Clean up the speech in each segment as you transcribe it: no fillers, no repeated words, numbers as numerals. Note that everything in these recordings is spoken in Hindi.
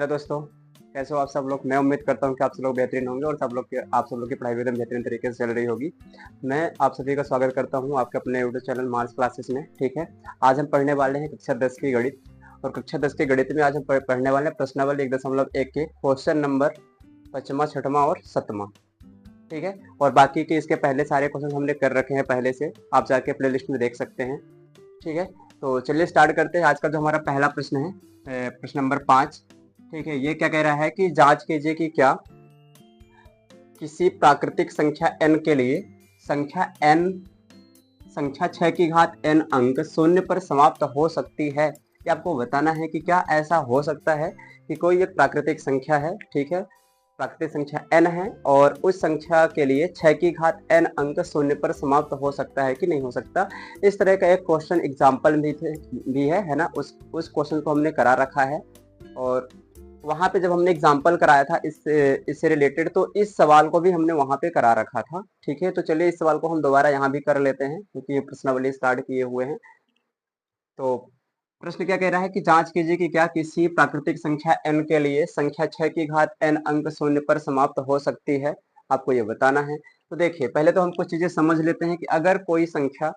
हेलो दोस्तों, कैसे हो आप सब लोग। मैं उम्मीद करता हूँ कि आप सब लोग बेहतरीन होंगे और आप सब लोग की पढ़ाई भी एकदम बेहतरीन तरीके से चल रही होगी। मैं आप सभी का स्वागत करता हूँ आपके अपने यूट्यूब चैनल मार्स क्लासेस में। ठीक है, आज हम पढ़ने वाले हैं कक्षा 10 की गणित। और कक्षा 10 के गणित में आज हम पढ़ने वाले हैं प्रश्नावली 1.1 के क्वेश्चन नंबर 5वां, 6वां और 7वां। ठीक है, और बाकी के इसके पहले सारे क्वेश्चन हमने कर रखे हैं पहले से, आप जाके प्ले लिस्ट में देख सकते हैं। ठीक है, तो चलिए स्टार्ट करते हैं। आज का जो हमारा पहला प्रश्न है प्रश्न नंबर 5। ठीक है, ये क्या कह रहा है कि जांच कीजिए कि क्या किसी प्राकृतिक संख्या n के लिए संख्या 6 की घात n अंक शून्य पर समाप्त हो सकती है। ये आपको बताना है कि क्या ऐसा हो सकता है कि कोई एक प्राकृतिक संख्या है। ठीक है, प्राकृतिक संख्या n है और उस संख्या के लिए 6 की घात n अंक शून्य पर समाप्त हो सकता है कि नहीं हो सकता। इस तरह का एक क्वेश्चन एग्जाम्पल भी है ना। उस क्वेश्चन को हमने करा रखा है और वहां पे जब हमने एग्जाम्पल कराया था इससे रिलेटेड, तो इस सवाल को भी हमने वहां पे करा रखा था। ठीक है, तो चलिए इस सवाल को हम दोबारा यहाँ भी कर लेते हैं क्योंकि ये प्रश्नावली स्टार्ट किए हुए हैं। तो प्रश्न क्या कह रहा है कि जांच कीजिए कि क्या किसी प्राकृतिक संख्या n के लिए संख्या 6 की घात n अंक शून्य पर समाप्त हो सकती है। आपको ये बताना है। तो देखिए, पहले तो हम कुछ चीजें समझ लेते हैं कि अगर कोई संख्या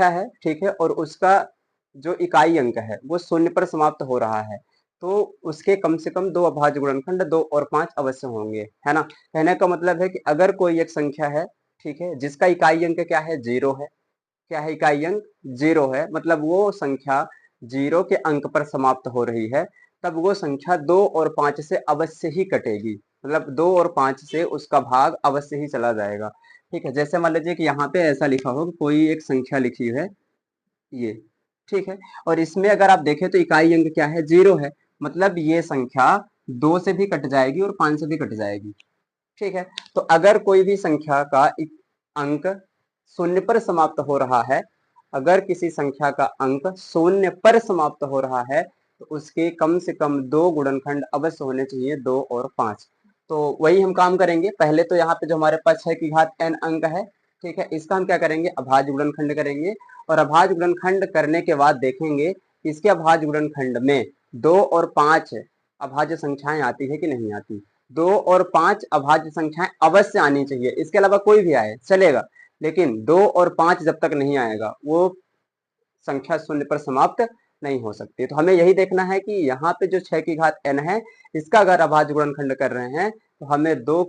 है, ठीक है, और उसका जो इकाई अंक है वो शून्य पर समाप्त हो रहा है, तो उसके कम से कम दो अभाज्य गुणनखंड 2 और 5 अवश्य होंगे, है ना। कहने का मतलब है कि अगर कोई एक संख्या है, ठीक है, जिसका इकाई अंक क्या है, 0 है। क्या है, इकाई अंक 0 है, मतलब वो संख्या 0 के अंक पर समाप्त हो रही है, तब वो संख्या 2 और 5 से अवश्य ही कटेगी। मतलब 2 और 5 से उसका भाग अवश्य ही चला जाएगा। ठीक है, जैसे मान लीजिए कि यहाँ पे ऐसा लिखा हो कि कोई एक संख्या लिखी है ये, ठीक है, और इसमें अगर आप देखें तो इकाई अंक क्या है, 0 है। मतलब ये संख्या 2 से भी कट जाएगी और 5 से भी कट जाएगी। ठीक है, तो अगर कोई भी संख्या का अंक शून्य पर समाप्त हो रहा है, अगर किसी संख्या का अंक शून्य पर समाप्त हो रहा है, तो उसके कम से कम दो गुणनखंड अवश्य होने चाहिए, 2 और 5। तो वही हम काम करेंगे। पहले तो यहाँ पे जो हमारे पास 6 की घात n अंक है, ठीक है, इसका हम क्या करेंगे, अभाज्य गुणनखंड करेंगे। और अभाज्य गुणनखंड करने के बाद देखेंगे इसके अभाज्य गुणनखंड में 2 और 5 अभाज्य संख्याएं आती है कि नहीं आती। 2 और 5 अभाज्य संख्याएं अवश्य आनी चाहिए, इसके अलावा कोई भी आए चलेगा, लेकिन 2 और 5 जब तक नहीं आएगा वो संख्या शून्य पर समाप्त नहीं हो सकती। तो हमें यही देखना है कि यहाँ पे जो 6 की घात n है, इसका अगर अभाज्य गुणनखंड कर रहे हैं तो हमें 2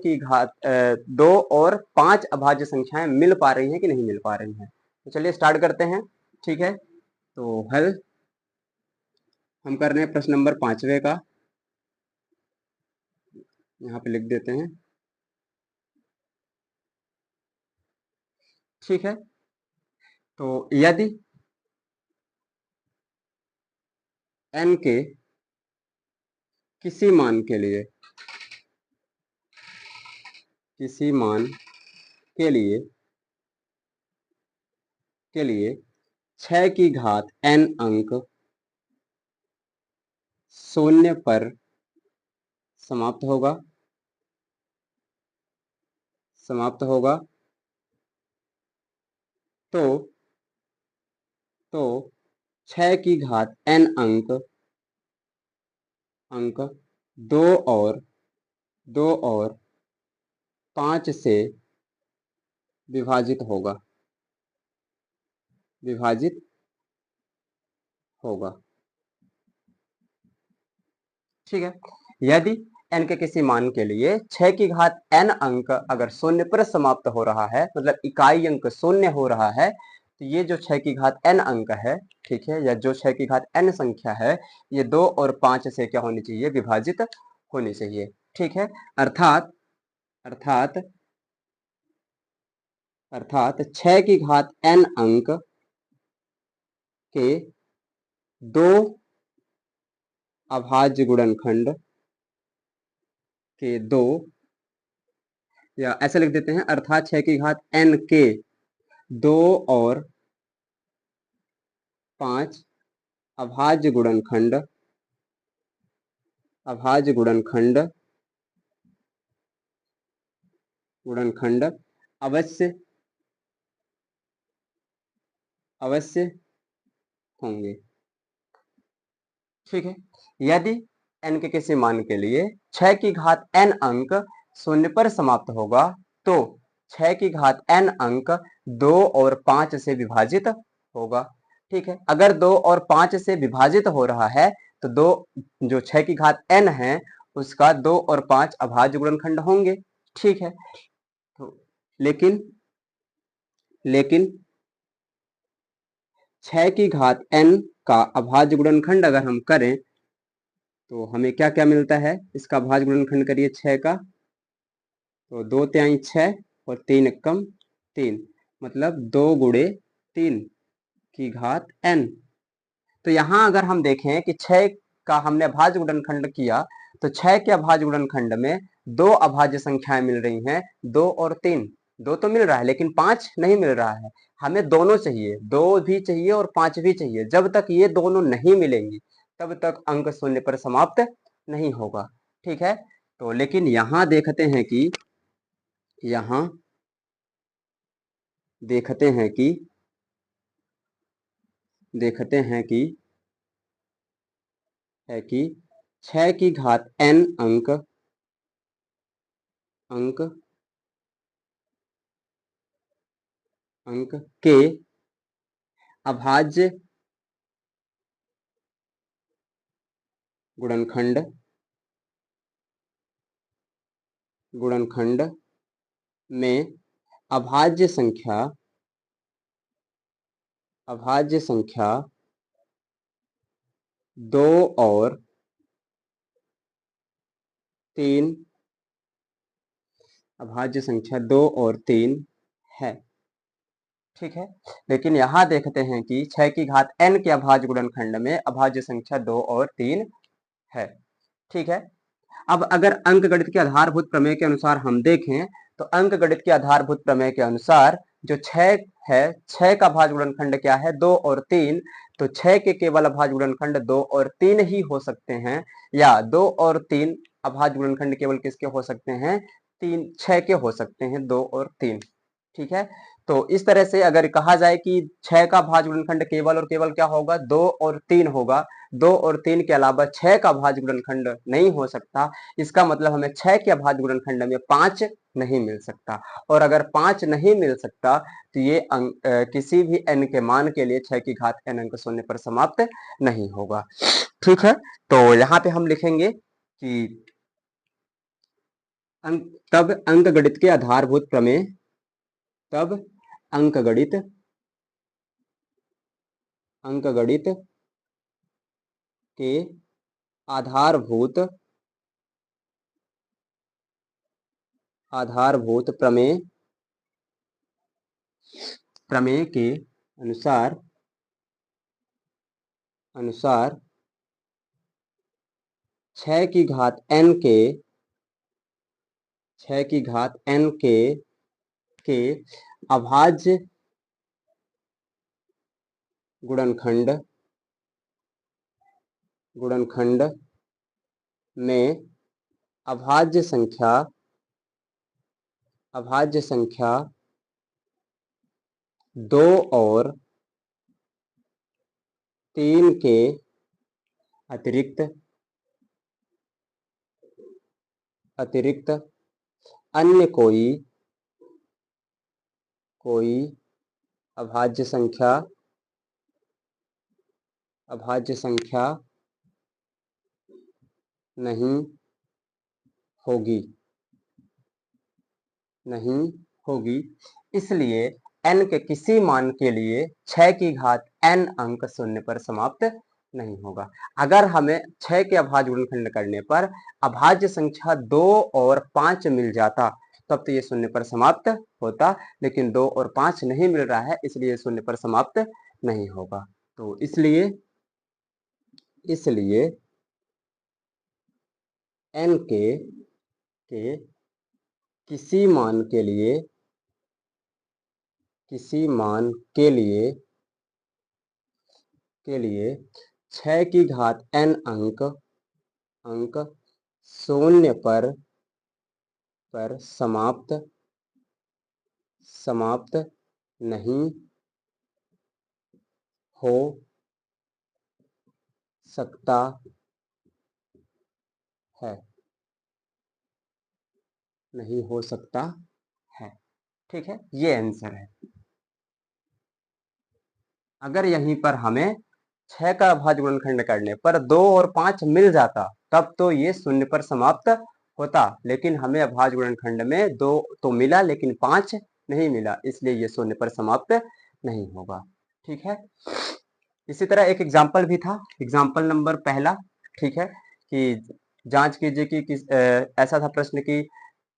और 5 अभाज्य संख्याएं मिल पा रही हैं कि नहीं मिल पा रही हैं। तो चलिए स्टार्ट करते हैं। ठीक है, तो हल हम कर रहे हैं प्रश्न नंबर 5वें का, यहाँ पे लिख देते हैं। ठीक है, तो यदि n के किसी मान के लिए किसी मान के लिए 6 की घात n अंक शून्य पर समाप्त होगा तो 6 की घात n अंक 2 और 5 से विभाजित होगा। ठीक है, यदि n के किसी मान के लिए 6 की घात n अंक अगर शून्य पर समाप्त हो रहा है, मतलब इकाई अंक शून्य हो रहा है, तो ये जो 6 की घात n अंक है, ठीक है, या जो 6 की घात n संख्या है, ये 2 और 5 से क्या होनी चाहिए, विभाजित होनी चाहिए। ठीक है, अर्थात अर्थात अर्थात 6 की घात n अंक के दो अभाज्य गुणनखंड के दो, या ऐसे लिख देते हैं, अर्थात 6 की घात n के 2 और 5 अभाज्य गुणनखंड अवश्य होंगे। ठीक है। यदि n के किसी मान के लिए 6 की घात n अंक शून्य पर समाप्त होगा तो 6 की घात n अंक 2 और 5 से विभाजित होगा। ठीक है, अगर 2 और 5 से विभाजित हो रहा है तो दो जो 6 की घात n है उसका 2 और 5 अभाज्य गुणनखंड होंगे। ठीक है, तो लेकिन लेकिन 6 की घात n का अभाज्य गुणनखंड अगर हम करें तो हमें क्या क्या मिलता है। इसका अभाज्य गुणनखंड करिए 6 का, तो 2 तिहाई 6 और 3 एकम 3, मतलब 2 गुणे 3 की घात n। तो यहां अगर हम देखें कि 6 का हमने अभाज्य गुणनखंड किया तो 6 के अभाज्य गुणनखंड में दो अभाज्य संख्याएं मिल रही हैं, 2 और 3। 2 तो मिल रहा है लेकिन 5 नहीं मिल रहा है। हमें दोनों चाहिए, 2 भी चाहिए और 5 भी चाहिए। जब तक ये दोनों नहीं मिलेंगी तब तक अंक शून्य पर समाप्त नहीं होगा। ठीक है, तो लेकिन यहां देखते हैं कि है कि 6 की घात n अंक अंक अंक के अभाज्य गुणनखंड में अभाज्य संख्या 2 और 3 अभाज्य संख्या 2 और 3 है। ठीक है, लेकिन यहां देखते हैं कि 6 की घात n के अभाज्य गुणनखंड में अभाज्य संख्या 2 और 3 है। ठीक है, अब अगर अंकगणित के आधारभूत प्रमेय के अनुसार हम देखें तो अंकगणित के आधारभूत प्रमेय के अनुसार जो 6 है, 6 का अभाज्य गुणनखंड क्या है, 2 और 3। तो 6 के केवल अभाज्य गुणनखंड 2 और 3 ही हो सकते हैं, या 2 और 3 अभाज्य गुणनखंड केवल किसके हो सकते हैं, 6 के हो सकते हैं, 2 और 3। ठीक है, तो इस तरह से अगर कहा जाए कि 6 का अभाज्य गुणनखंड केवल और केवल क्या होगा, 2 और 3 होगा, 2 और 3 के अलावा 6 का अभाज्य गुणनखंड नहीं हो सकता। इसका मतलब हमें 6 के अभाज्य गुणनखंड में 5 नहीं मिल सकता, और अगर 5 नहीं मिल सकता तो ये किसी भी n के मान के लिए 6 की घात n अंक शून्य पर समाप्त नहीं होगा। ठीक है, तो यहाँ पे हम लिखेंगे कि तब अंकगणित के आधारभूत प्रमेय तब अंकगणित के आधारभूत प्रमेय के अनुसार 6 की घात n के अभाज्य गुणनखंड में अभाज्य संख्या 2 और 3 के अतिरिक्त अन्य कोई अभाज्य संख्या नहीं होगी। इसलिए n के किसी मान के लिए 6 की घात n अंक शून्य पर समाप्त नहीं होगा। अगर हमें 6 के अभाज्य गुणनखंड करने पर अभाज्य संख्या 2 और 5 मिल जाता तब तो ये शून्य पर समाप्त होता, लेकिन 2 और 5 नहीं मिल रहा है इसलिए शून्य पर समाप्त नहीं होगा। तो इसलिए n के किसी मान के लिए 6 की घात n अंक शून्य पर समाप्त नहीं हो सकता है, नहीं हो सकता है। ठीक है, ये आंसर है। अगर यहीं पर हमें 6 का अभाज्य गुणनखंड करने पर 2 और 5 मिल जाता तब तो ये शून्य पर समाप्त होता, लेकिन हमें अभाज्य गुणनखंड में 2 तो मिला लेकिन 5 नहीं मिला, इसलिए ये शून्य पर समाप्त नहीं होगा। ठीक है, इसी तरह एक एग्जाम्पल भी था, एग्जाम्पल नंबर पहला। ठीक है, कि जांच कीजिए कि ऐसा था प्रश्न की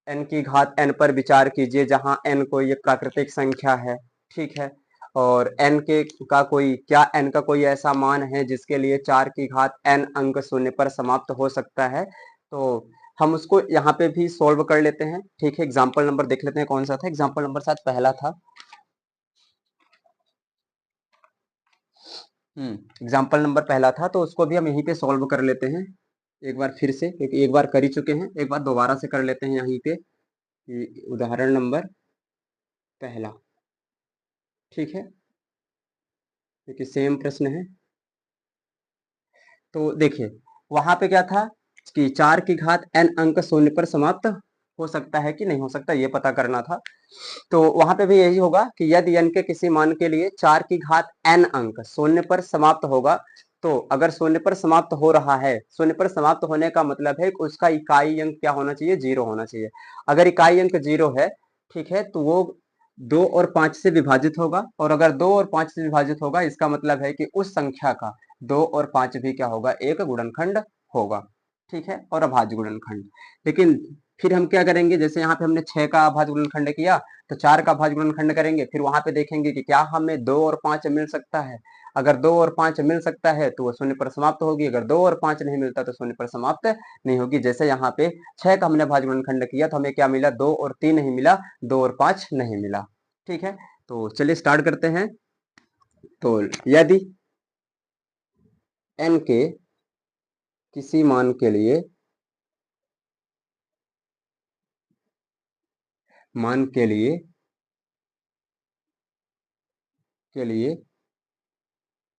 n की घात n पर विचार कीजिए जहां n कोई एक प्राकृतिक संख्या है। ठीक है, और n के का कोई क्या n का कोई ऐसा मान है जिसके लिए 4 की घात n अंक शून्य पर समाप्त हो सकता है। तो हम उसको यहाँ पे भी सोल्व कर लेते हैं। ठीक है, एग्जाम्पल नंबर देख लेते हैं कौन सा था, एग्जाम्पल नंबर शायद पहला था। एग्जाम्पल नंबर पहला था, तो उसको भी हम यहीं पे सॉल्व कर लेते हैं एक बार फिर से, क्योंकि एक बार कर ही चुके हैं, एक बार दोबारा से कर लेते हैं यहीं पे। उदाहरण नंबर पहला। ठीक है, क्योंकि सेम प्रश्न है। तो देखिए वहां पे क्या था कि 4 की घात n अंक शून्य पर समाप्त हो सकता है कि नहीं हो सकता, ये पता करना था। तो वहां पे भी यही होगा कि यदि n के किसी मान के लिए 4 की घात n अंक शून्य पर समाप्त होगा, तो अगर शून्य पर समाप्त हो रहा है, शून्य पर समाप्त होने का मतलब है कि उसका इकाई अंक क्या होना चाहिए, 0 होना चाहिए। अगर इकाई अंक 0 है, ठीक है, तो वो 2 और 5 से विभाजित होगा, और अगर 2 और 5 से विभाजित होगा इसका मतलब है कि उस संख्या का 2 और 5 भी क्या होगा, एक गुणनखंड होगा। ठीक है, और अभाज्य गुणनखंड। लेकिन फिर हम क्या करेंगे, जैसे यहाँ पे हमने 6 का अभाज्य गुणनखंड किया, तो 4 का अभाज्य गुणनखंड करेंगे, फिर वहां पे देखेंगे कि क्या हमें 2 और 5 मिल सकता है। अगर 2 और 5 मिल सकता है तो वो शून्य पर समाप्त होगी, अगर 2 और 5 नहीं मिलता तो शून्य पर समाप्त नहीं होगी। जैसे यहाँ पे 6 का हमने अभाज्य गुणनखंड किया तो हमें क्या मिला, 2 और 3 नहीं मिला, 2 और 5 नहीं मिला। ठीक है, तो चलिए स्टार्ट करते हैं। तो यदि n के किसी मान के लिए मान के लिए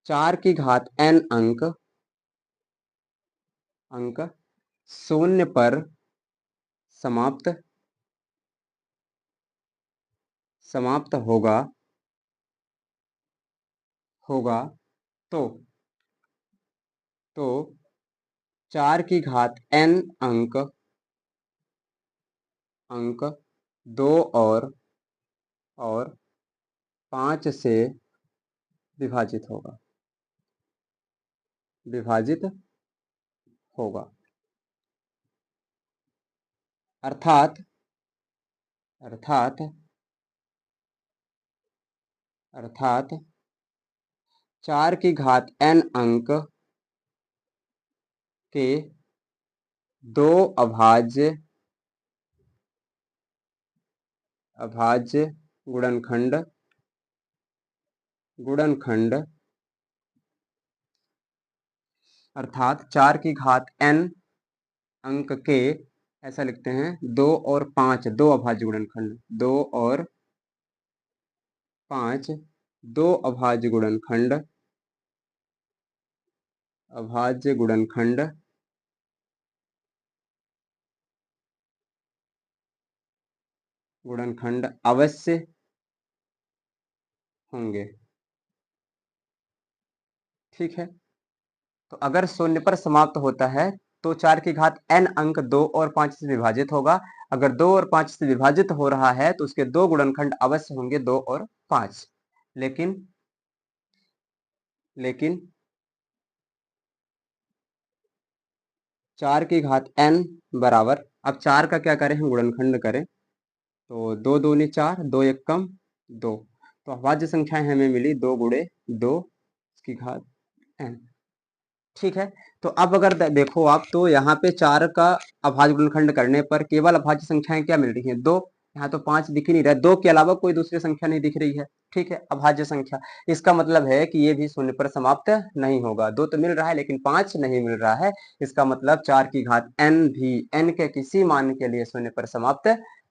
4 की घात n अंक शून्य पर समाप्त समाप्त होगा तो 4 की घात n अंक 2 और 5 से विभाजित होगा। अर्थात अर्थात अर्थात 4 की घात n अंक के 2 अभाज्य गुणनखंड अर्थात 4 की घात n अंक के, ऐसा लिखते हैं, 2 और 5, 2 अभाज्य गुणनखंड, 2 और 5, 2 अभाज्य गुणनखंड अवश्य होंगे। ठीक है, तो अगर शून्य पर समाप्त होता है तो 4 की घात n अंक 2 और 5 से विभाजित होगा। अगर 2 और 5 से विभाजित हो रहा है तो उसके दो गुणनखंड अवश्य होंगे, 2 और 5। लेकिन लेकिन 4 की घात n बराबर, अब 4 का क्या करें, हम गुणनखंड करें, तो 2 दूनी 4, 2 एक कम 2, तो अभाज्य संख्याएं हमें मिली 2 गुणे 2 की घात n। ठीक है, तो अब अगर देखो आप, तो यहाँ पे 4 का अभाज्य गुणनखंड करने पर केवल अभाज्य संख्याएं क्या मिल रही हैं, 2। यहाँ तो 5 दिख ही नहीं रहा है, 2 के अलावा कोई दूसरी संख्या नहीं दिख रही है। ठीक है, अभाज्य संख्या, इसका मतलब है कि ये भी शून्य पर समाप्त नहीं होगा। 2 तो मिल रहा है लेकिन 5 नहीं मिल रहा है, इसका मतलब 4 की घात n भी n के किसी मान के लिए शून्य पर समाप्त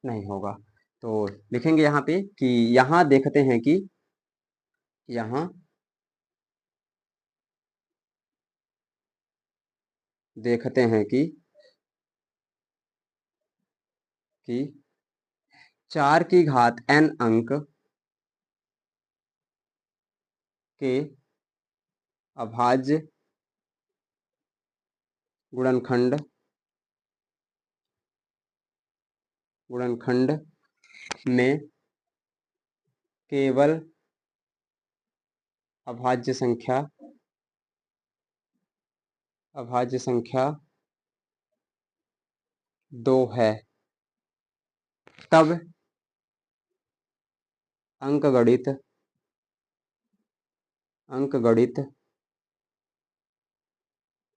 नहीं होगा। तो लिखेंगे यहाँ पे कि यहाँ देखते हैं कि यहाँ देखते हैं कि 4 की घात n अंक के अभाज्य गुणनखंड में केवल अभाज्य संख्या 2 है, तब अंकगणित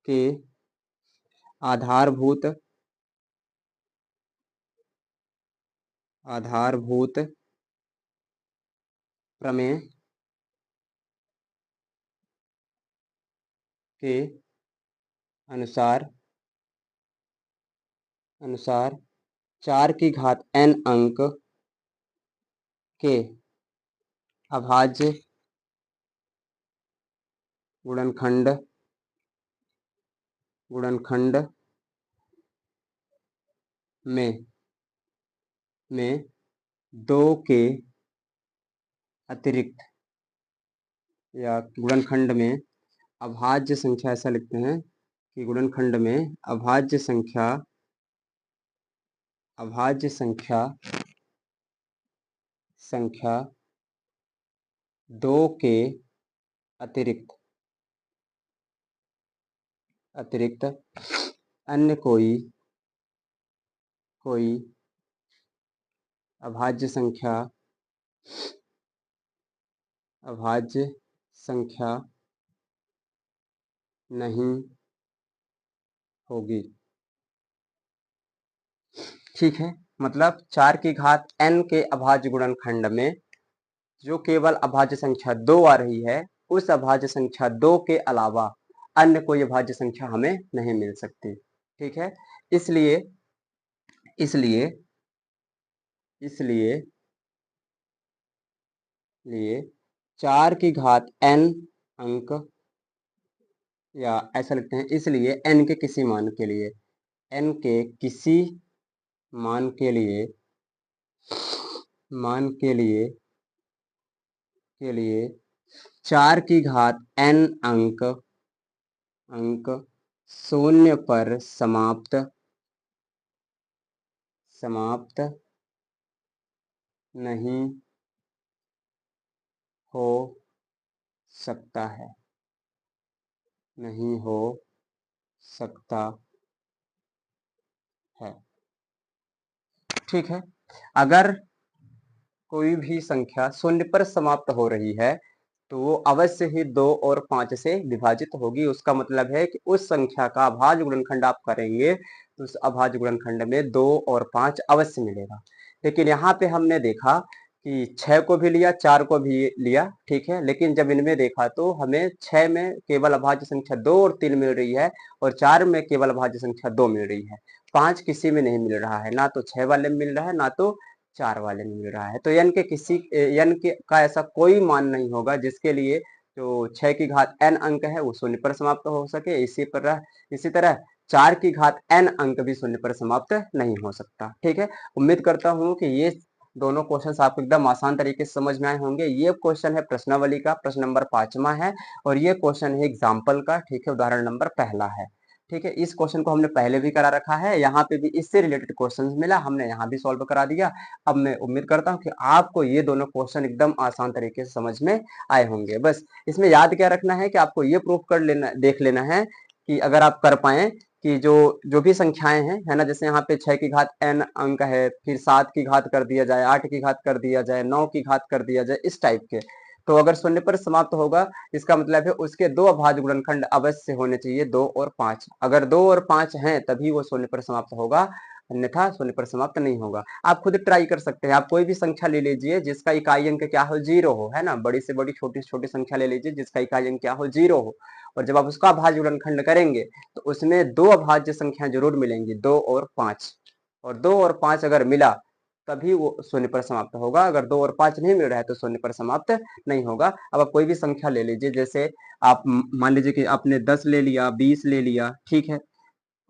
के आधारभूत प्रमेय के अनुसार 4 की घात n अंक के अभाज्य गुणनखंड में 2 के अतिरिक्त, या गुणनखंड में अभाज्य संख्या, ऐसा लिखते हैं कि गुणनखंड में अभाज्य संख्या 2 के अतिरिक्त अन्य कोई अभाज्य संख्या नहीं होगी। ठीक है, मतलब 4 की घात n के अभाज्य गुणनखंड में जो केवल अभाज्य संख्या 2 आ रही है, उस अभाज्य संख्या 2 के अलावा अन्य कोई अभाज्य संख्या हमें नहीं मिल सकती। ठीक है, इसलिए 4 की घात n अंक, या ऐसा लिखते हैं, इसलिए n के किसी मान के लिए 4 की घात n अंक शून्य पर समाप्त नहीं हो सकता है। ठीक है, अगर कोई भी संख्या शून्य पर समाप्त हो रही है तो वो अवश्य ही 2 और 5 से विभाजित होगी। उसका मतलब है कि उस संख्या का अभाज्य गुणनखंड आप करेंगे तो उस अभाज्य गुणनखंड में 2 और 5 अवश्य मिलेगा। लेकिन यहाँ पे हमने देखा कि 6 को भी लिया, 4 को भी लिया, ठीक है, लेकिन जब इनमें देखा तो हमें 6 में केवल अभाज्य संख्या 2 और 3 मिल रही है और 4 में केवल अभाज्य संख्या 2 मिल रही है। 5 किसी में नहीं मिल रहा है, ना तो 6 वाले में मिल रहा है, ना तो 4 वाले में मिल रहा है। तो n का ऐसा कोई मान नहीं होगा जिसके लिए जो 6 की घात n अंक है वो शून्य पर समाप्त हो सके। इसी तरह 4 की घात n अंक भी शून्य पर समाप्त नहीं हो सकता। ठीक है, उम्मीद करता हूँ कि ये दोनों क्वेश्चंस आपको एकदम आसान तरीके से समझ में आए होंगे। ये क्वेश्चन है प्रश्नावली का, प्रश्न नंबर 5वां है, और ये क्वेश्चन है एग्जाम्पल का। ठीक है, उदाहरण नंबर 1 है। ठीक है, इस क्वेश्चन को हमने पहले भी करा रखा है, यहाँ पे भी इससे रिलेटेड क्वेश्चंस मिला, हमने यहाँ भी सॉल्व करा दिया। अब मैं उम्मीद करता हूँ कि आपको ये दोनों क्वेश्चन एकदम आसान तरीके से समझ में आए होंगे। बस इसमें याद क्या रखना है कि आपको ये प्रूफ कर लेना, देख लेना है कि अगर आप कर पाए कि जो भी संख्याएं हैं, है ना, जैसे यहाँ पे 6 की घात n अंक है, फिर 7 की घात कर दिया जाए, 8 की घात कर दिया जाए, 9 की घात कर दिया जाए, इस टाइप के, तो अगर शून्य पर समाप्त होगा इसका मतलब है उसके 2 अभाज्य गुणनखंड अवश्य होने चाहिए, 2 और 5। अगर 2 और 5 हैं तभी वो शून्य पर समाप्त होगा, अन्यथा शून्य पर समाप्त नहीं होगा। आप खुद ट्राई कर सकते हैं, आप कोई भी संख्या ले लीजिए जिसका इकाई अंक क्या हो, 0 हो, है ना, बड़ी से बड़ी छोटी से छोटी संख्या ले लीजिए जिसका इकाई अंक क्या हो, 0 हो, और जब आप उसका अभाज्य गुणनखंड करेंगे तो उसमें 2 अभाज्य संख्या जरूर मिलेंगी, 2 और 5, और 2 और 5 अगर मिला तभी वो शून्य पर समाप्त होगा। अगर 2 और 5 नहीं मिल रहा है तो शून्य पर समाप्त नहीं होगा। अब आप कोई भी संख्या ले लीजिए, जैसे आप मान लीजिए कि आपने 10 ले लिया, 20 ले लिया, ठीक है,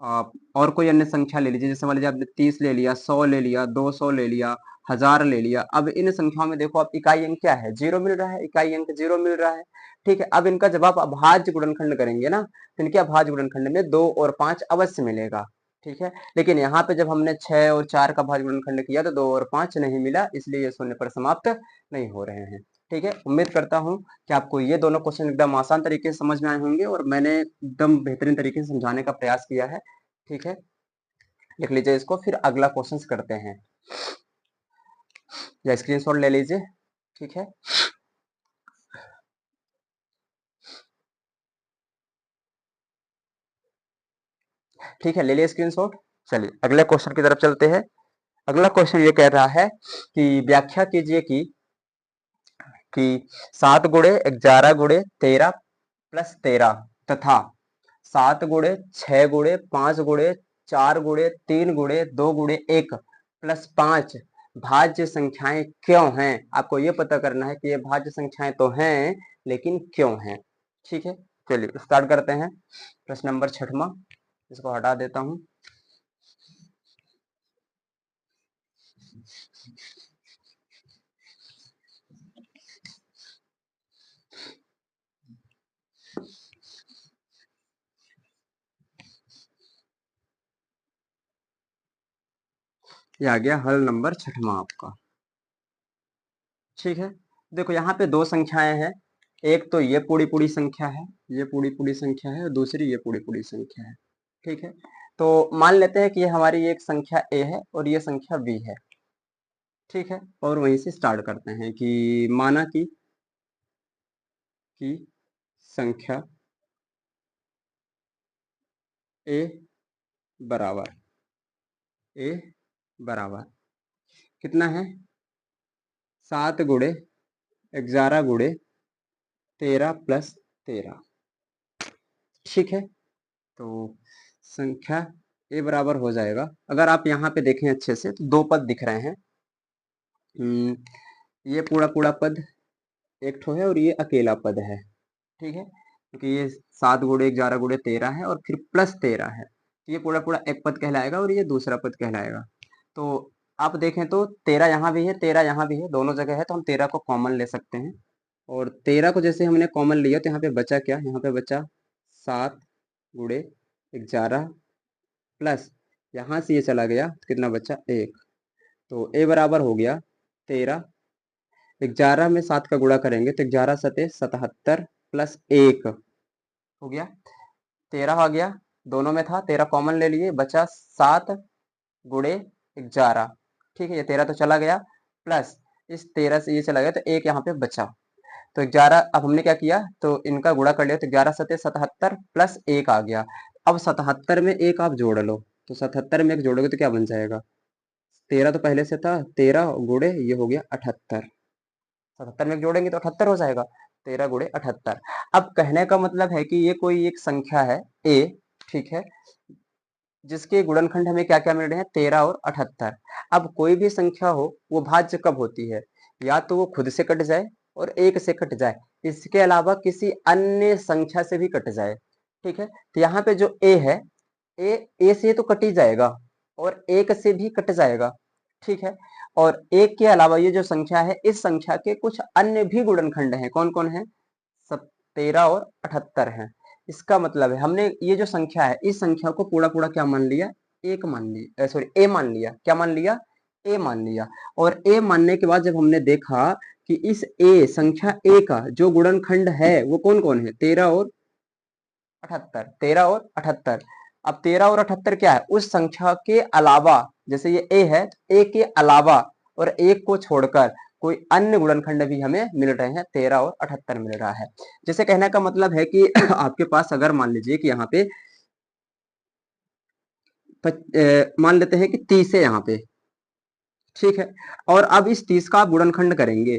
और कोई अन्य संख्या ले लीजिए, जैसे मान लीजिए आपने 30 ले लिया, 100 ले लिया, 200 ले लिया, 1000 ले लिया। अब इन संख्याओं में देखो आप इकाई अंक क्या है, 0 मिल रहा है, इकाई अंक 0 मिल रहा है। ठीक है, अब इनका जब आप अभाज्य गुणनखंड करेंगे ना, तो इनके अभाज्य गुणनखंड में 2 और 5 अवश्य मिलेगा। ठीक है, लेकिन यहाँ पे जब हमने 6 और 4 का भाज्य गुणनखंड किया तो 2 और 5 नहीं मिला, इसलिए ये शून्य पर समाप्त नहीं हो रहे हैं। ठीक है, उम्मीद करता हूँ कि आपको ये दोनों क्वेश्चन एकदम आसान तरीके से समझ में आए होंगे और मैंने एकदम बेहतरीन तरीके से समझाने का प्रयास किया है। ठीक है, लिख लीजिए इसको, फिर अगला क्वेश्चन करते हैं, या स्क्रीनशॉट ले लीजिए। ठीक है, ठीक है, ले लिया स्क्रीनशॉट। चलिए अगले क्वेश्चन की तरफ चलते हैं। अगला क्वेश्चन ये कह रहा है कि व्याख्या कीजिए कि 7 गुणे 11 गुणे 13 प्लस 13 तथा 7 गुणे 6 गुणे 5 गुणे 4 गुणे 3 गुणे 2 गुणे 1 प्लस 5 भाज्य संख्याएं क्यों हैं। आपको ये पता करना है कि ये भाज्य संख्याएं तो हैं लेकिन क्यों हैं। ठीक है, चलिए स्टार्ट करते हैं। प्रश्न नंबर 6वां, इसको हटा देता हूं। ये आ गया हल नंबर 6वां आपका। ठीक है, देखो यहाँ पे दो संख्याएं हैं, एक तो ये पूरी पूरी संख्या है, ये पूरी पूरी संख्या है, और दूसरी ये पूरी पूरी संख्या है। ठीक है, तो मान लेते हैं कि ये हमारी एक संख्या ए है और ये संख्या बी है। ठीक है, और वहीं से स्टार्ट करते हैं कि माना कि संख्या ए बराबर ए बराबर कितना है, 7 गुणे 11 गुणे 13 प्लस 13। ठीक है, तो संख्या ए बराबर हो जाएगा, अगर आप यहाँ पे देखें अच्छे से तो दो पद दिख रहे हैं। ये पूरा पूरा पद एक ठो है और ये अकेला पद है। ठीक है, क्योंकि ये 7 गुणे 11 गुणे 13 है और फिर प्लस 13 है, तो ये पूरा पूरा एक पद कहलाएगा और ये दूसरा पद कहलाएगा। तो आप देखें तो 13 यहाँ भी है, 13 यहाँ भी है, दोनों जगह है, तो हम 13 को कॉमन ले सकते हैं। और 13 को जैसे हमने कॉमन लिया तो यहाँ पे बचा क्या, यहाँ पे बचा 7 गुणे 11 प्लस यहाँ से ये चला गया तो कितना बचा 1, तो ए बराबर हो गया 13। 11 में 7 का गुणा करेंगे तो 11 सते 77 प्लस 1 हो गया 13 आ गया, दोनों में था 13 कॉमन ले लिए, बचा 7 गुणे 11। ठीक है, ये 13 तो चला गया, प्लस इस 13 से ये चला गया तो एक यहाँ पे बचा, तो 11। अब हमने क्या किया, तो इनका गुणा कर लिया, तो 11 सते 77 प्लस 1 आ गया। अब 77 में एक आप जोड़ लो, तो 77 में एक जोड़ोगे तो क्या बन जाएगा, 13 तो पहले से था, 13 गुणे ये हो गया 78, 77 में एक जोड़ेंगे तो 78 हो जाएगा, 13 गुणे 78। अब कहने का मतलब है कि ये कोई एक संख्या है ए, ठीक है, जिसके गुणनखंड हमें क्या क्या मिल रहे हैं, 13 और 78। अब कोई भी संख्या हो वो भाज्य कब होती है, या तो वो खुद से कट जाए और एक से कट जाए, इसके अलावा किसी अन्य संख्या से भी कट जाए। ठीक है, तो यहाँ पे जो ए है, ए से तो कट ही जाएगा और एक से भी कट जाएगा। ठीक है, और एक के अलावा ये जो संख्या है, इस संख्या के कुछ अन्य भी गुणनखंड हैं, कौन कौन है, सब 13 और 78 हैं। इसका मतलब है हमने ये जो संख्या है, इस संख्या को पूरा पूरा क्या मान लिया, एक मान लिया, सॉरी ए मान लिया, क्या मान लिया, ए मान लिया। और ए मानने के बाद जब हमने देखा कि इस ए संख्या ए का जो गुणनखंड है वो कौन कौन है, 13 और 78, 13 और 78। अब 13 और 78 क्या है, उस संख्या के अलावा, जैसे ये ए है, ए के अलावा और एक को छोड़कर कोई अन्य गुणनखंड भी हमें मिल रहे हैं, 13 और 78 मिल रहा है। जैसे कहने का मतलब है कि आपके पास अगर मान लीजिए कि यहाँ पे मान लेते हैं कि 30 है यहाँ पे, ठीक है, और अब इस 30 का आप गुणनखंड करेंगे,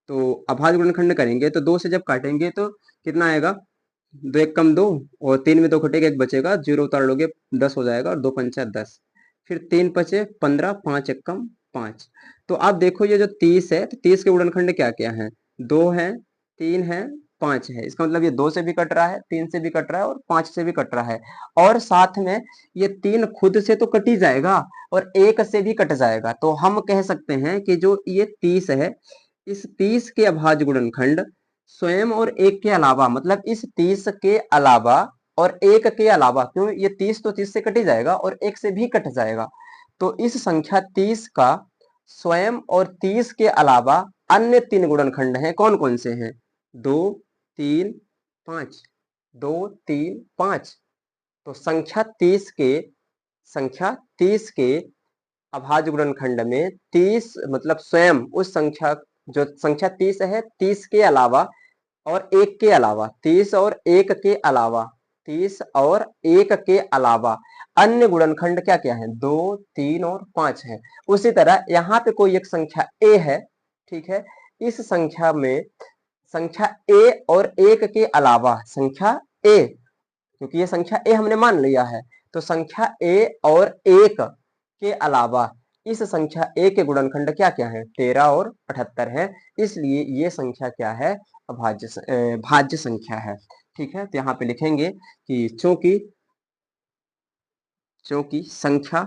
तो अभाज्य गुणनखंड करेंगे तो 2 से जब काटेंगे तो कितना आएगा, 2 एक कम 2, और 3 में 2 घटेगा 1 बचेगा, 0 उतार लोगे 10 हो जाएगा, और 2 पंचा 10, फिर 3 बचे 15, 5 एक कम 5। तो आप देखो ये जो 30 है, तो 30 के गुणनखंड क्या क्या है, 2 है, 3 है, 5 है। इसका मतलब ये 2 से भी कट रहा है, 3 से भी कट रहा है और 5 से भी कट रहा है, और साथ में ये 3 खुद से तो कट ही जाएगा और 1 से भी कट जाएगा। तो हम कह सकते हैं कि जो ये 30 है, इस 30 के अभाज्य गुणनखंड स्वयं और 1 के अलावा, मतलब इस 30 के अलावा और 1 के अलावा, क्यों ये 30 तो 30 से कट ही जाएगा और 1 से भी कट जाएगा, तो इस संख्या 30 का स्वयं और 30 के अलावा अन्य 3 गुणनखंड हैं। कौन कौन से हैं? 2, 3, 5। 2, 3, 5। तो संख्या 30 के अभाज्य गुणनखंड में 30 मतलब स्वयं उस संख्या, जो संख्या 30 है, 30 के अलावा और 1 के अलावा, 30 और 1 के अलावा, 30 और 1 के अलावा अन्य गुणनखंड क्या क्या है? 2, 3 और 5 है। उसी तरह यहाँ पे कोई एक संख्या a है, ठीक है, इस संख्या में संख्या a और 1 के अलावा संख्या a, क्योंकि ये संख्या a हमने मान लिया है, तो संख्या a और 1 के अलावा इस संख्या a के गुणनखंड क्या क्या है? 13 और 78 है। इसलिए ये संख्या क्या है? भाज्य संख्या है। ठीक है, तो यहाँ पे लिखेंगे कि चूंकि संख्या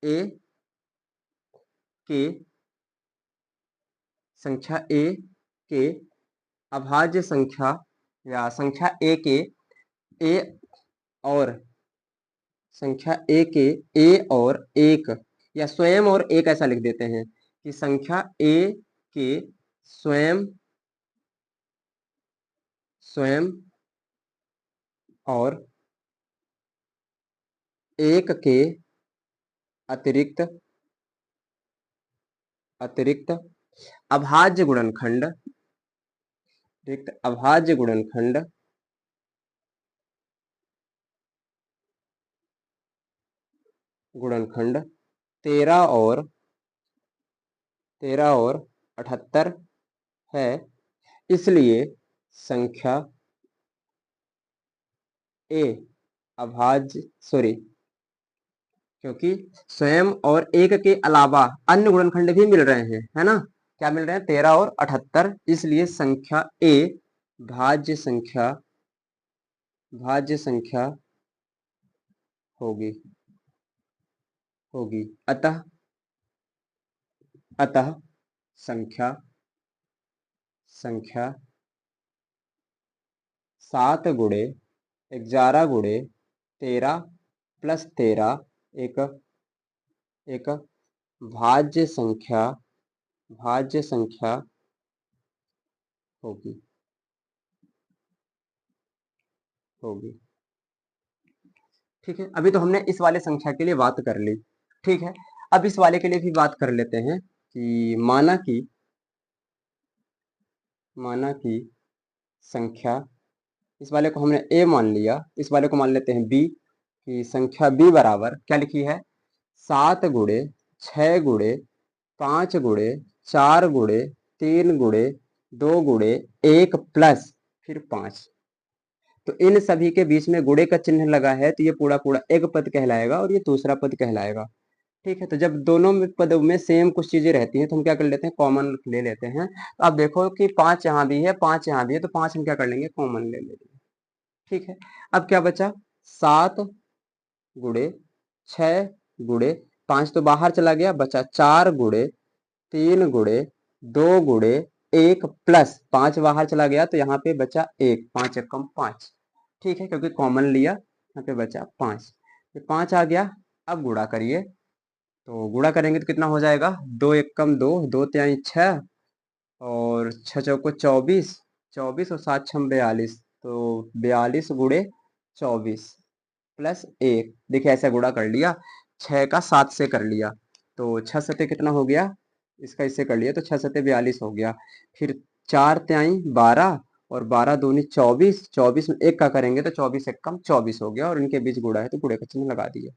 a के अभाज्य संख्या या संख्या a के a और संख्या a और 1 या स्वयं और 1 ऐसा लिख देते हैं कि संख्या a के स्वयं और 1 के अतिरिक्त अभाज्य गुणनखंड गुणनखंड 13 और 78 है। इसलिए संख्या a क्योंकि स्वयं और 1 के अलावा अन्य गुणनखंड भी मिल रहे हैं, है ना? क्या मिल रहे हैं? 13 और 78। इसलिए संख्या a भाज्य संख्या होगी। अतः संख्या 7 गुणे 11 गुणे 13 प्लस 13 एक भाज्य संख्या होगी। ठीक है, अभी तो हमने इस वाले संख्या के लिए बात कर ली। ठीक है, अब इस वाले के लिए भी बात कर लेते हैं कि माना कि संख्या, इस वाले को हमने a मान लिया, इस वाले को मान लेते हैं b, कि संख्या b बराबर क्या लिखी है? 7 गुणे 6 गुणे 5 गुणे 4 गुणे 3 गुणे 2 गुणे 1 प्लस फिर 5। तो इन सभी के बीच में गुणे का चिन्ह लगा है, तो ये पूरा पूरा एक पद कहलाएगा और ये दूसरा पद कहलाएगा। ठीक है, तो जब दोनों में पदों में सेम कुछ चीजें रहती हैं तो हम क्या कर लेते हैं? कॉमन ले लेते हैं। तो आप देखो कि 5 यहाँ भी है, 5 यहाँ भी है, तो 5 हम क्या कर लेंगे? कॉमन ले लेंगे। ठीक है, अब क्या बचा? 7 गुणे 6 गुणे 5 तो बाहर चला गया, बचा 4 गुणे 3 गुणे 2 गुणे 1 प्लस 5 बाहर चला गया, तो यहाँ पे बचा 1, 5 एकम 5। ठीक है, क्योंकि कॉमन लिया, यहाँ पे बचा 5। 5 आ गया। अब गुणा करिए, तो गुणा करेंगे तो कितना हो जाएगा? 2 एकम 2, 2 तिहाई 6 और 6 चौको 24, 24 और 7 छम 42, तो 42 गुणे 24 प्लस 1। देखिए ऐसे गुणा कर लिया, 6 का 7 से कर लिया, तो 6 सते कितना हो गया? इसका इससे कर लिया तो 6 सते 42 हो गया। फिर 4 तिहाई 12 और 12 दूनी 24, 24 में 1 का करेंगे तो 24 एकम 24 हो गया और इनके बीच गुणा है तो गुणे का चिन्ह लगा दिया,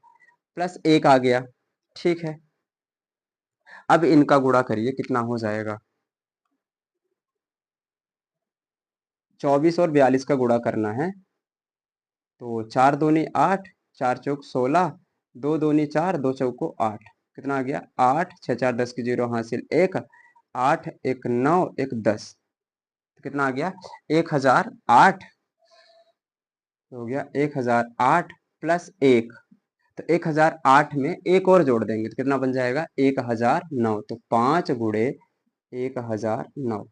प्लस 1 आ गया। ठीक है, अब इनका गुणा करिए, कितना हो जाएगा? 24 और 42 का गुणा करना है, तो 4 दूनी 8, 4 चौक 16, 2 दूनी 4, 2 चौको 8, कितना आ गया? 8, 6 4 10 की 0 हासिल 1, 8 एक 9 एक 10, तो कितना आ गया 1008 हो गया 1008 प्लस 1, तो 1008 में एक और जोड़ देंगे तो कितना बन जाएगा 1009, तो 5 गुणे 1009।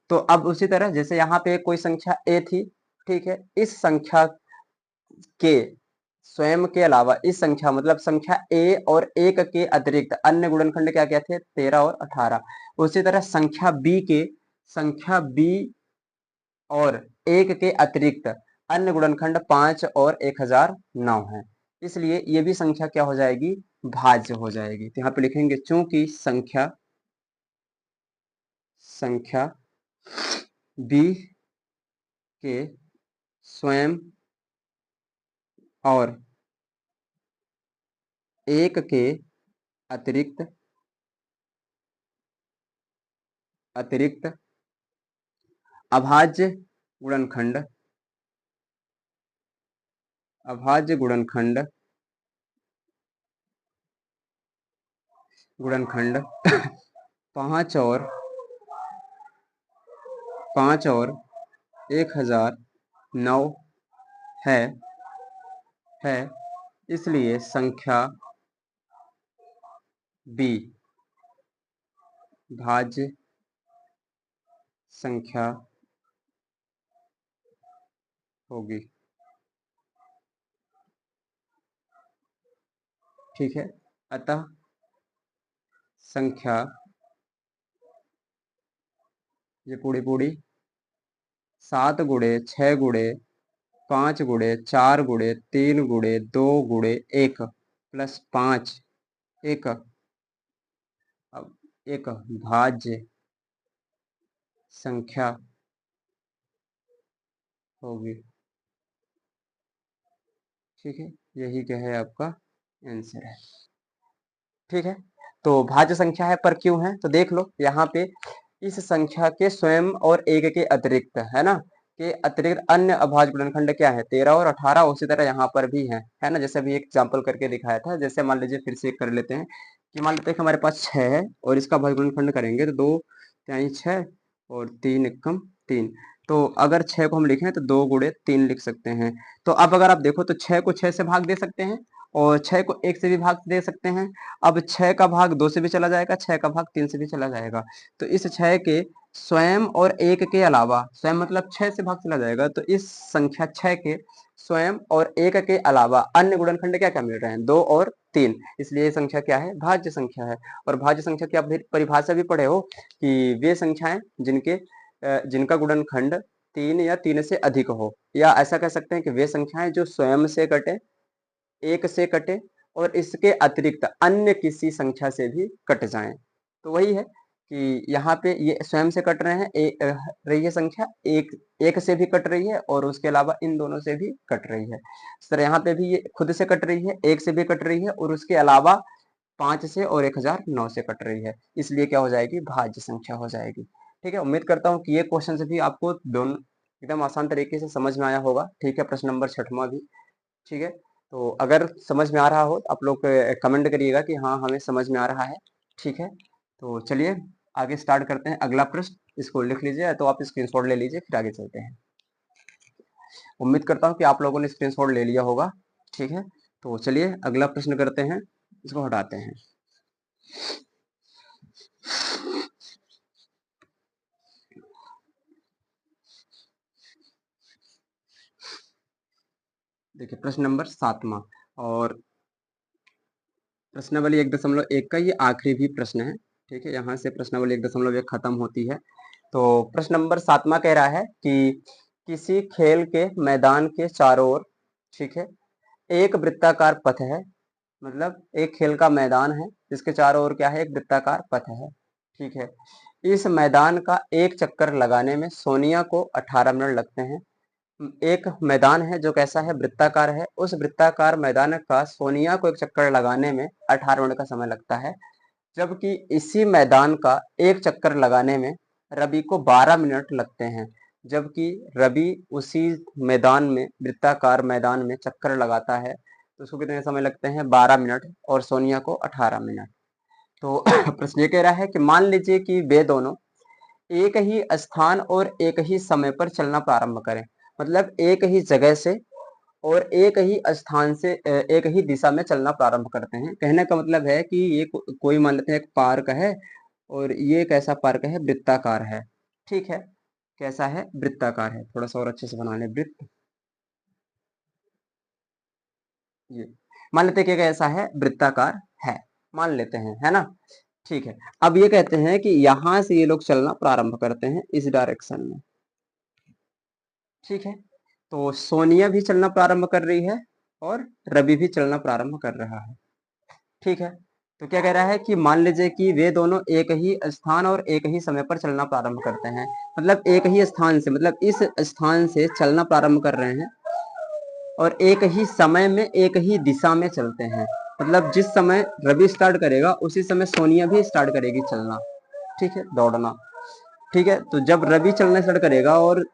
तो अब उसी तरह जैसे यहाँ पे कोई संख्या a थी, ठीक है, इस संख्या के स्वयं के अलावा इस संख्या मतलब संख्या a और 1 के अतिरिक्त अन्य गुणनखंड क्या क्या थे 13 और 18। उसी तरह संख्या b और 1 के अतिरिक्त अन्य गुणनखंड 5 और 1009 है, इसलिए ये भी संख्या क्या हो जाएगी भाज्य हो जाएगी। तो यहाँ पे लिखेंगे चूंकि संख्या b के स्वयं और 1 के अतिरिक्त अभाज्य गुणनखंड 5 और 1009 है, इसलिए संख्या b भाज्य संख्या होगी। ठीक है, अतः संख्या ये पूरी 7 गुणे 6 गुणे 5 गुणे 4 गुणे 3 गुणे 2 गुणे 1 प्लस 5 एक भाज्य संख्या होगी। ठीक है, यही क्या है आपका आंसर है। ठीक है, तो भाज्य संख्या है पर क्यों है तो देख लो यहाँ पे इस संख्या के स्वयं और 1 के अतिरिक्त है ना, के अतिरिक्त अन्य अभाज्य गुणनखंड क्या है 13 और 18, उसी तरह यहाँ पर भी है ना, जैसे अभी एक एग्जाम्पल करके दिखाया था। जैसे मान लीजिए फिर से कर लेते हैं कि मान लेते हैं कि हमारे पास 6 है और इसका अभाज्य गुणनखंड करेंगे तो 2 त्याई 6 और 3 एकम 3, तो अगर 6 को हम लिखें तो 2 गुणे 3 लिख सकते हैं। तो अब अगर आप देखो तो 6 को 6 से भाग दे सकते हैं और 6 को 1 से भी भाग दे सकते हैं। अब 6 का भाग 2 से भी चला जाएगा, 6 का भाग 3 से भी चला जाएगा, तो इस 6 के स्वयं और 1 के अलावा, स्वयं मतलब 6 से भाग चला जाएगा, तो इस संख्या 6 के स्वयं और 1 के अलावा अन्य गुणनखंड क्या क्या मिल रहे हैं 2 और 3, इसलिए ये संख्या क्या है भाज्य संख्या है। और भाज्य संख्या की आप परिभाषा भी पढ़े हो कि वे संख्याएं जिनका गुणनखंड 3 या 3 से अधिक हो, या ऐसा कह सकते हैं कि वे संख्याएं जो स्वयं से कटे, 1 से कटे और इसके अतिरिक्त अन्य किसी संख्या से भी कट जाएं। तो वही है कि यहाँ पे ये स्वयं से कट रहे हैं, रही है संख्या एक से भी कट रही है और उसके अलावा इन दोनों से भी कट रही है। सर यहाँ पे भी ये खुद से कट रही है, 1 से भी कट रही है और उसके अलावा 5 से और 1009 से कट रही है, इसलिए क्या हो जाएगी भाज्य संख्या हो जाएगी। ठीक है, उम्मीद करता हूँ कि ये क्वेश्चन भी आपको दोनों एकदम आसान तरीके से समझ में आया होगा। ठीक है, प्रश्न नंबर 6वां भी। ठीक है, तो अगर समझ में आ रहा हो तो आप लोग कमेंट करिएगा कि हाँ हमें समझ में आ रहा है। ठीक है, तो चलिए आगे स्टार्ट करते हैं। अगला प्रश्न इसको लिख लीजिए, तो आप स्क्रीनशॉट ले लीजिए, फिर आगे चलते हैं। उम्मीद करता हूँ कि आप लोगों ने स्क्रीनशॉट ले लिया होगा। ठीक है, तो चलिए अगला प्रश्न करते हैं, इसको हटाते हैं। देखिए प्रश्न नंबर 7वां, और प्रश्नावली 1.1 का ये आखिरी भी प्रश्न है। ठीक है, यहाँ से प्रश्नावली 1.1 खत्म होती है। तो प्रश्न नंबर 7वां कह रहा है कि किसी खेल के मैदान के चारों ओर, ठीक है, एक वृत्ताकार पथ है, मतलब एक खेल का मैदान है जिसके चारों ओर क्या है एक वृत्ताकार पथ है। ठीक है, इस मैदान का एक चक्कर लगाने में सोनिया को 18 मिनट लगते हैं। एक मैदान है जो कैसा है वृत्ताकार है, उस वृत्ताकार मैदान का सोनिया को एक चक्कर लगाने में 18 मिनट का समय लगता है, जबकि इसी मैदान का एक चक्कर लगाने में रवि को 12 मिनट लगते हैं। जबकि रवि उसी मैदान में वृत्ताकार मैदान में चक्कर लगाता है तो उसको कितने समय लगते हैं 12 मिनट और सोनिया को 18 मिनट। तो प्रश्न ये कह रहा है कि मान लीजिए कि वे दोनों एक ही स्थान और एक ही समय पर चलना प्रारंभ करें। मतलब एक ही जगह से और एक ही स्थान से एक ही दिशा में चलना प्रारंभ करते हैं। कहने का मतलब है कि ये कोई मान लेते हैं एक पार्क है और ये एक ऐसा पार्क है वृत्ताकार है। ठीक है, कैसा है? वृत्ताकार है। थोड़ा सा और अच्छे से बना लें वृत्त। ये मान लेते हैं कि ऐसा है, वृत्ताकार है, मान लेते हैं, है ना। ठीक है, अब ये कहते हैं कि यहां से ये लोग चलना प्रारंभ करते हैं इस डायरेक्शन में। ठीक है, तो सोनिया भी चलना प्रारंभ कर रही है और रवि भी चलना प्रारंभ कर रहा है। ठीक है, तो क्या कह रहा है कि मान लीजिए कि वे दोनों एक ही स्थान और एक ही समय पर चलना प्रारंभ करते हैं। मतलब एक ही स्थान से, मतलब इस स्थान से चलना प्रारंभ कर रहे हैं और एक ही समय में एक ही दिशा में चलते हैं। मतलब जिस समय रवि स्टार्ट करेगा उसी समय सोनिया भी स्टार्ट करेगी चलना। ठीक है, दौड़ना। ठीक है, तो जब रवि चलना स्टार्ट करेगा और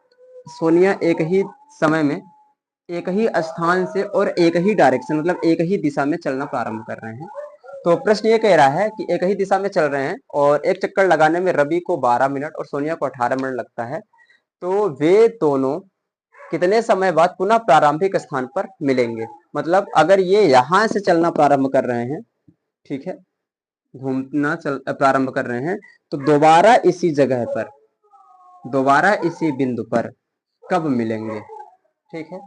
सोनिया एक ही समय में एक ही स्थान से और एक ही डायरेक्शन, मतलब एक ही दिशा में चलना प्रारंभ कर रहे हैं। तो प्रश्न ये कह रहा है कि एक ही दिशा में चल रहे हैं और एक चक्कर लगाने में रवि को 12 मिनट और सोनिया को 18 मिनट लगता है। तो वे दोनों कितने समय बाद पुनः प्रारंभिक स्थान पर मिलेंगे? मतलब अगर ये यहां से चलना प्रारंभ कर रहे हैं, ठीक है, घूमना चल प्रारंभ कर रहे हैं, तो दोबारा इसी जगह पर, दोबारा इसी बिंदु पर कब मिलेंगे? ठीक है,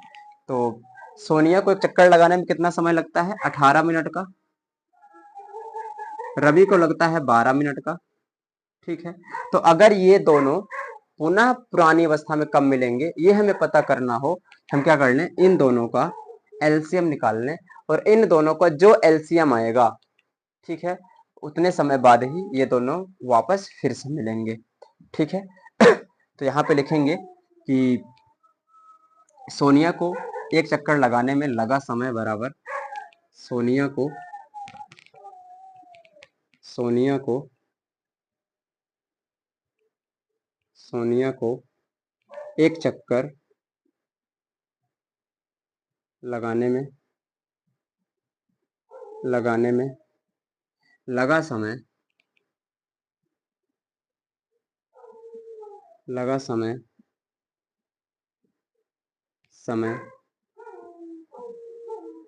तो सोनिया को एक चक्कर लगाने में कितना समय लगता है? 18 मिनट का। रवि को लगता है 12 मिनट का। ठीक है, तो अगर ये दोनों पुनः पुरानी अवस्था में कब मिलेंगे ये हमें पता करना हो, हम क्या कर लें, इन दोनों का एलसीएम निकाल लें और इन दोनों का जो एलसीएम आएगा, ठीक है, उतने समय बाद ही ये दोनों वापस फिर से मिलेंगे। ठीक है, तो यहाँ पे लिखेंगे कि सोनिया को एक चक्कर लगाने में लगा समय बराबर सोनिया को एक चक्कर लगाने में लगा समय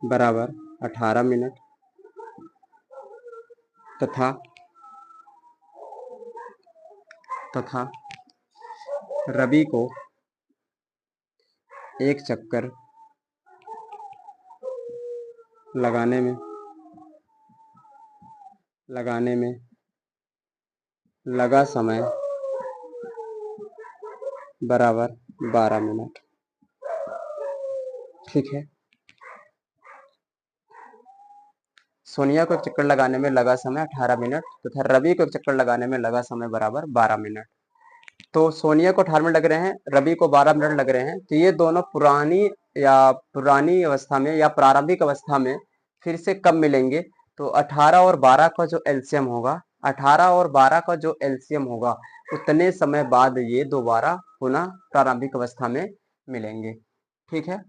बराबर 18 मिनट तथा रवि को एक चक्कर लगाने में लगा समय बराबर 12 मिनट। ठीक है, सोनिया को एक चक्कर लगाने में लगा समय 18 मिनट तथा रवि को एक चक्कर लगाने में लगा समय बराबर 12 मिनट। तो सोनिया को 18 मिनट लग रहे हैं, रवि को 12 मिनट लग रहे हैं, तो ये दोनों पुरानी अवस्था में या प्रारंभिक अवस्था में फिर से कब मिलेंगे? तो 18 और 12 का जो एलसीएम होगा, 18 और 12 का जो एलसीएम होगा, उतने समय बाद ये दोबारा पुनः प्रारंभिक अवस्था में मिलेंगे। ठीक है,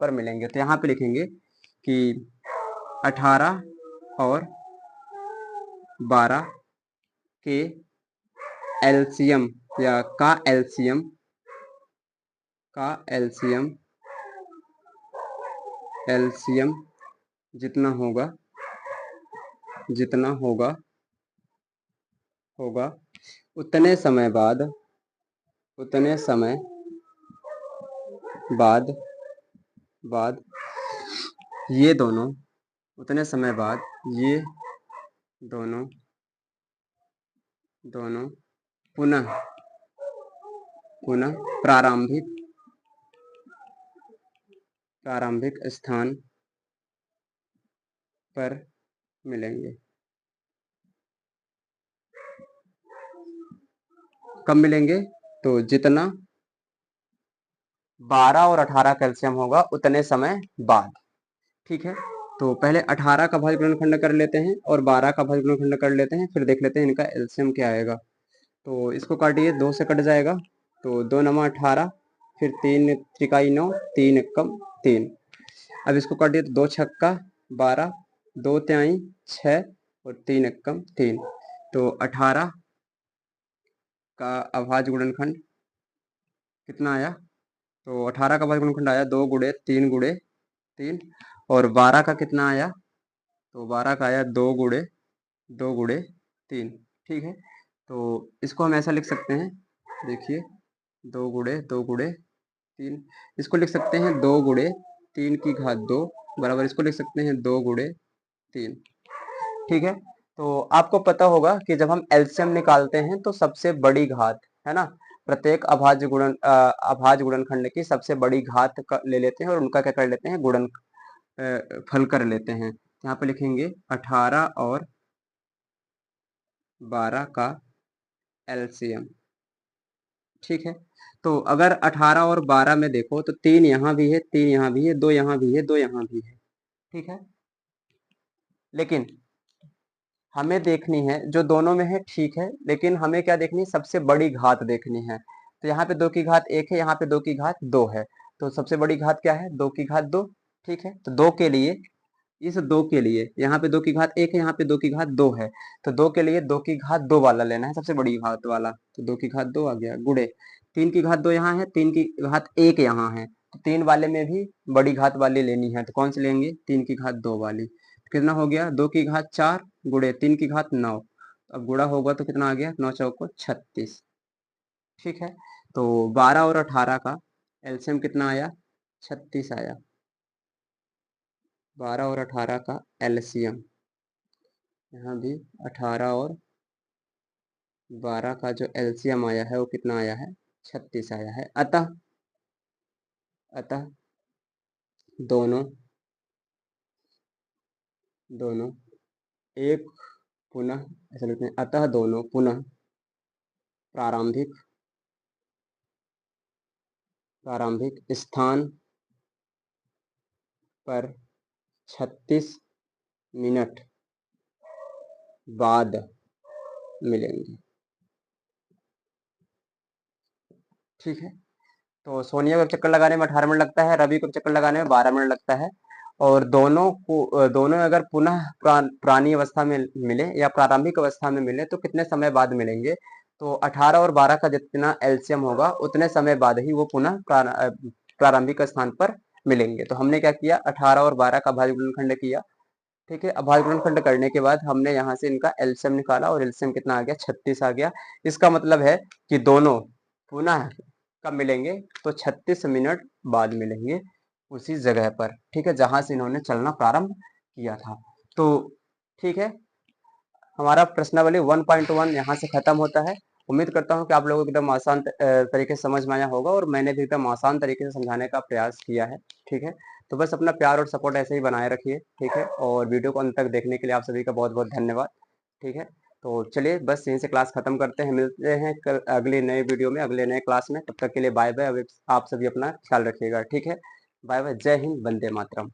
पर मिलेंगे। तो यहाँ पे लिखेंगे कि 18 और 12 के एलसीएम या का एलसीएम जितना होगा उतने समय बाद ये दोनों पुनः प्रारंभिक स्थान पर मिलेंगे। कब मिलेंगे? तो जितना 12 और 18 का एलसीएम होगा उतने समय बाद। ठीक है, तो पहले 18 का भाज्य गुणनखंड कर लेते हैं और 12 का भाज्य गुणनखंड कर लेते हैं, फिर देख लेते हैं इनका एलसीएम क्या आएगा। तो इसको काटिए, 2 से कट जाएगा, तो 2 नमा 18, फिर 3 त्रिकाई 9, 3 एकम 3। अब इसको काटिए तो 2 छक्का 12, 2 त्याई 6, और 3 एकम 3, तो 18 का अभाज्य गुणनखंड कितना आया? तो 18 का अभाज्य गुणनखंड आया 2 गुणे 3 गुणे 3, और 12 का कितना आया? तो 12 का आया 2 गुणे 2 गुणे 3। ठीक है, तो इसको हम ऐसा लिख सकते हैं, देखिए 2 गुणे 2 गुणे 3, इसको लिख सकते हैं 2 गुणे 3 की घात 2 बराबर, इसको लिख सकते हैं 2 गुणे 3। ठीक है, तो आपको पता होगा कि जब हम एलसीएम निकालते हैं तो सबसे बड़ी घात, है ना, प्रत्येक अभाज्य गुणनखंड की सबसे बड़ी घात ले लेते हैं और उनका क्या कर लेते हैं, गुणन फल कर लेते हैं। यहाँ पे लिखेंगे 18 और 12 का एलसीएम। ठीक है, तो अगर 18 और 12 में देखो तो 3 यहाँ भी है, 3 यहाँ भी है, 2 यहाँ भी है, 2 यहाँ भी है। ठीक है, लेकिन हमें देखनी है जो दोनों में है, ठीक है, लेकिन हमें क्या देखनी है, सबसे बड़ी घात देखनी है। तो यहाँ पे 2 की घात 1 है, यहाँ पे 2 की घात 2 है, तो सबसे बड़ी घात क्या है, 2 की घात 2। ठीक है, तो 2 के लिए, इस 2 के लिए यहाँ पे 2 की घात 1 है, यहाँ पे 2 की घात 2 है, तो 2 के लिए 2 की घात 2 वाला लेना है, सबसे बड़ी घात वाला, तो 2 की घात 2 आ गया, गुणे 3 की घात 2 यहाँ है, 3 की घात 1 यहाँ है, तो 3 वाले में भी बड़ी घात वाली लेनी है, तो कौन सी लेंगे, 3 की घात 2 वाली। कितना हो गया, 2 की घात 4 गुणे 3 की घात 9, अब गुणा होगा तो कितना आ गया, 9 चौको 36। ठीक है, तो 12 और 18 का एलसीएम कितना आया, 36 आया। 12 और 18 का एलसीएम, यहाँ भी 18 और 12 का जो एलसीएम आया है वो कितना आया है, 36 आया है। अतः दोनों दोनों एक पुनः, ऐसा लिखते हैं, अतः दोनों पुनः प्रारंभिक प्रारंभिक स्थान पर 36 मिनट बाद मिलेंगे। ठीक है, तो सोनिया को चक्कर लगाने में 18 मिनट लगता है, रवि को चक्कर लगाने में 12 मिनट लगता है, और दोनों अगर पुनः पुरानी अवस्था में मिले या प्रारंभिक अवस्था में मिले तो कितने समय बाद मिलेंगे, तो 18 और 12 का जितना एलसीएम होगा उतने समय बाद ही वो पुनः प्रारंभिक स्थान पर मिलेंगे। तो हमने क्या किया, 18 और 12 का अभाज्य गुणनखंड किया। ठीक है, अभाज्य गुणनखंड करने के बाद हमने यहाँ से इनका एलसीएम निकाला और एलसीएम कितना आ गया, 36 आ गया। इसका मतलब है कि दोनों पुनः कब मिलेंगे, तो 36 मिनट बाद मिलेंगे उसी जगह पर। ठीक है, जहां से इन्होंने चलना प्रारंभ किया था। तो ठीक है, हमारा प्रश्नावली 1.1 यहाँ से खत्म होता है। उम्मीद करता हूँ कि आप लोगों को एकदम आसान तरीके से समझ में आया होगा, और मैंने भी एकदम आसान तरीके से समझाने का प्रयास किया है। ठीक है, तो बस अपना प्यार और सपोर्ट ऐसे ही बनाए रखिए। ठीक है, और वीडियो को अंत तक देखने के लिए आप सभी का बहुत बहुत धन्यवाद। ठीक है, तो चलिए बस यहीं से क्लास खत्म करते हैं, मिलते हैं कल अगले नए वीडियो में, अगले नए क्लास में। तब तक के लिए बाय बाय, आप सभी अपना ख्याल रखिएगा। ठीक है, बाय बाय, जय हिंद, वंदे मातरम।